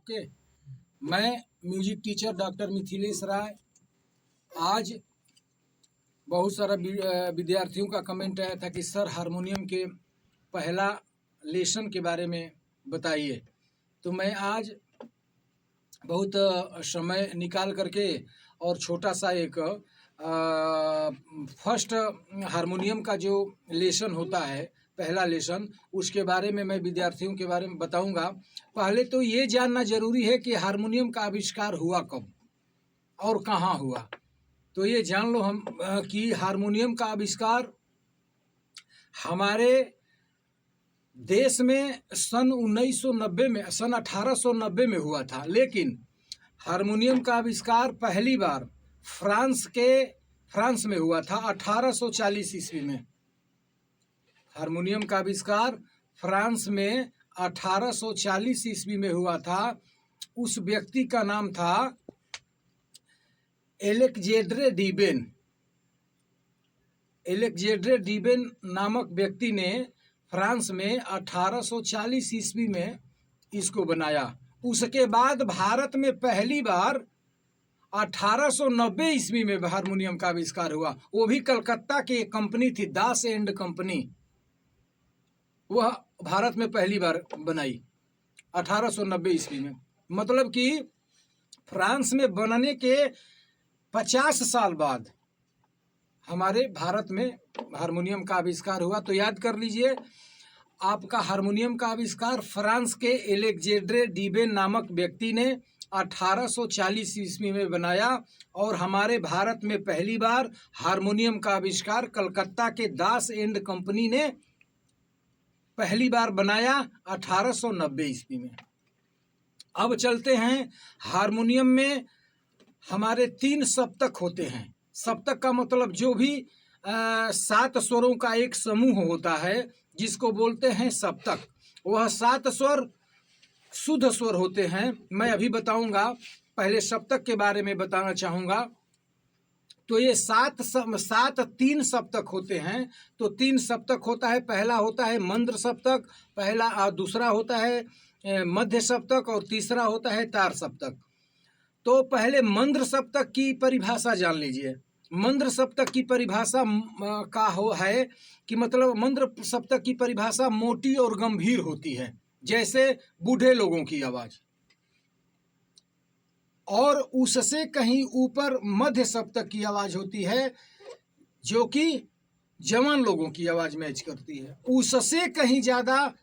Okay. मैं music teacher doctor Mithilesh राय। आज बहुत सारा विद्यार्थियों का कमेंट आया था कि सर हारमोनियम के पहला लेसन के बारे में बताइए। तो मैं आज बहुत समय निकाल करके और छोटा सा एक फर्स्ट हारमोनियम का जो लेसन होता है, पहला लेसन, उसके बारे में मैं विद्यार्थियों के बारे में बताऊंगा। पहले तो ये जानना जरूरी है कि हारमोनियम का आविष्कार हुआ कब और कहाँ हुआ। तो ये जान लो हम कि हारमोनियम का आविष्कार हमारे देश में सन 1990 में, सन 1890 में हुआ था। लेकिन हारमोनियम का आविष्कार पहली बार फ्रांस में हुआ था 1840 ईस्वी में। हारमोनियम का आविष्कार फ्रांस में 1840 ईस्वी में हुआ था। उस व्यक्ति का नाम था एलेक्जेंड्रे डीबेन। एलेक्जेंड्रे डीबेन नामक व्यक्ति ने फ्रांस में 1840 ईस्वी में इसको बनाया। उसके बाद भारत में पहली बार 1890 ईस्वी में हारमोनियम का आविष्कार हुआ। वो भी कलकत्ता की एक कंपनी थी, दास एंड कंपनी, वह भारत में पहली बार बनाई 1890 ईस्वी में। मतलब कि फ्रांस में बनने के 50 साल बाद हमारे भारत में हारमोनियम का आविष्कार हुआ। तो याद कर लीजिए, आपका हारमोनियम का आविष्कार फ्रांस के एलेक्जेंड्रे डीबेन नामक व्यक्ति ने 1840 ईस्वी में बनाया और हमारे भारत में पहली बार हारमोनियम का आविष्कार कलकत्ता के दास एंड कंपनी ने पहली बार बनाया 1890 ईस्वी में। अब चलते हैं, हारमोनियम में हमारे 3 सप्तक होते हैं। सप्तक का मतलब जो भी 7 स्वरों का एक समूह होता है जिसको बोलते हैं सप्तक। वह 7 स्वर शुद्ध स्वर होते हैं। मैं अभी बताऊंगा, पहले सप्तक के बारे में बताना चाहूँगा। तो ये 3 सप्तक होते हैं। तो 3 सप्तक होता है। पहला होता है मंद्र सप्तक, दूसरा होता है मध्य सप्तक और तीसरा होता है तार सप्तक। तो पहले मंद्र सप्तक की परिभाषा जान लीजिए। मंद्र सप्तक की परिभाषा है कि मतलब मंद्र सप्तक की परिभाषा मोटी और गंभीर होती है, जैसे बूढ़े लोगों की आवाज, और उससे कहीं ऊपर मध्य सप्तक की आवाज होती है जो कि जवान लोगों की आवाज मैच करती है। उससे कहीं ज्यादा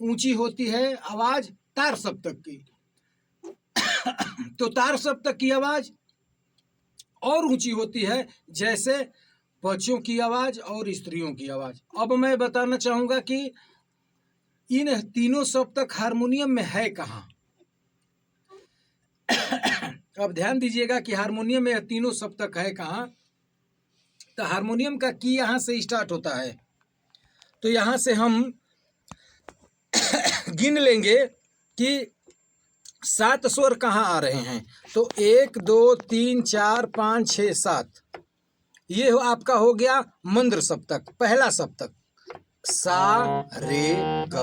ऊंची होती है आवाज तार सप्तक की। तो तार सप्तक की आवाज और ऊंची होती है, जैसे बच्चों की आवाज और स्त्रियों की आवाज। अब मैं बताना चाहूंगा कि इन तीनों सप्तक हारमोनियम में है कहाँ। अब ध्यान दीजिएगा कि हारमोनियम में तीनों सप्तक है कहाँ। तो हारमोनियम का की यहाँ से स्टार्ट होता है। तो यहाँ से हम गिन लेंगे कि 7 स्वर कहाँ आ रहे हैं। तो 1 2 3 4 5 6 7, ये आपका हो गया मंद्र सप्तक, पहला सप्तक। सा रे ग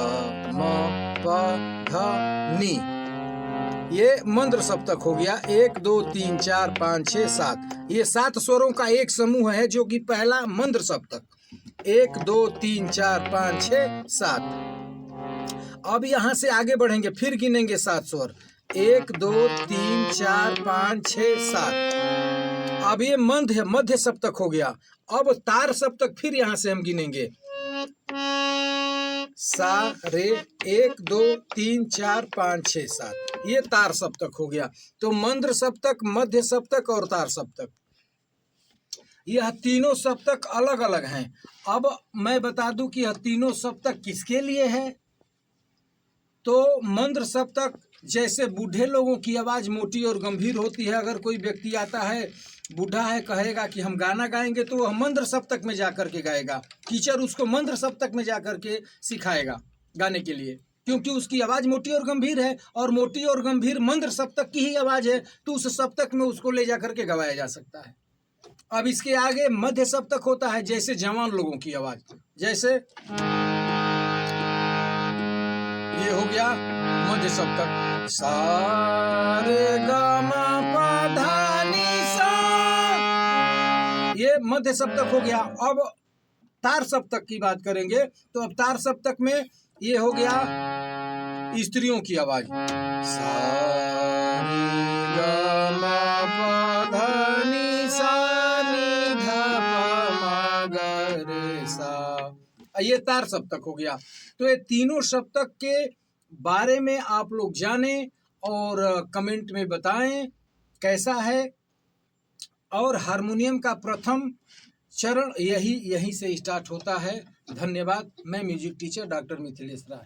म प ध नी, ये मंद्र सप्तक हो गया। 1 2 3 4 5 6 7, ये 7 स्वरों का एक समूह है जो कि पहला मंद्र सप्तक। 1 2 3 4 5 6 7। अब यहाँ से आगे बढ़ेंगे, फिर गिनेंगे 7 स्वर। 1 2 3 4 5 6 7। अब ये मध्य सप्तक हो गया। अब तार सप्तक फिर यहाँ से हम गिनेंगे। सा रे 1 2 3 4 5 6 7, ये तार सप्तक हो गया। तो मंद्र सप्तक, मध्य सप्तक और तार सप्तक, यह तीनों सप्तक अलग अलग हैं। अब मैं बता दूं कि यह तीनों सप्तक किसके लिए है। तो मंद्र सप्तक, जैसे बूढ़े लोगों की आवाज़ मोटी और गंभीर होती है। अगर कोई व्यक्ति आता है, बूढ़ा है, कहेगा कि हम गाना गाएंगे, तो वह मंद्र सप्तक में जाकर के गाएगा। टीचर उसको मंद्र सप्तक में जाकर के सिखाएगा गाने के लिए, क्योंकि उसकी आवाज़ मोटी और गंभीर है, और मोटी और गंभीर मंद्र सप्तक की ही आवाज़ है। तो उस सप्तक में उसको ले जाकर के गवाया जा सकता है। अब इसके आगे मध्य सप्तक होता है, जैसे जवान लोगों की आवाज़, जैसे ये हो गया मध्य सप्तक। सा रे ग म प ध नि सा। ये मध्य सप्तक हो गया। अब तार सप्तक की बात करेंगे तो अब तार सप्तक में ये हो गया स्त्रियों की आवाज, सा रे ग म प ध नि सा नि ध प म ग रे सा। ये तार सप्तक हो गया। तो ये तीनों सप्तक के बारे में आप लोग जाने और कमेंट में बताएं कैसा है। और हारमोनियम का प्रथम चरण यही से स्टार्ट होता है। धन्यवाद। मैं म्यूजिक टीचर डॉक्टर मिथिलेश राय।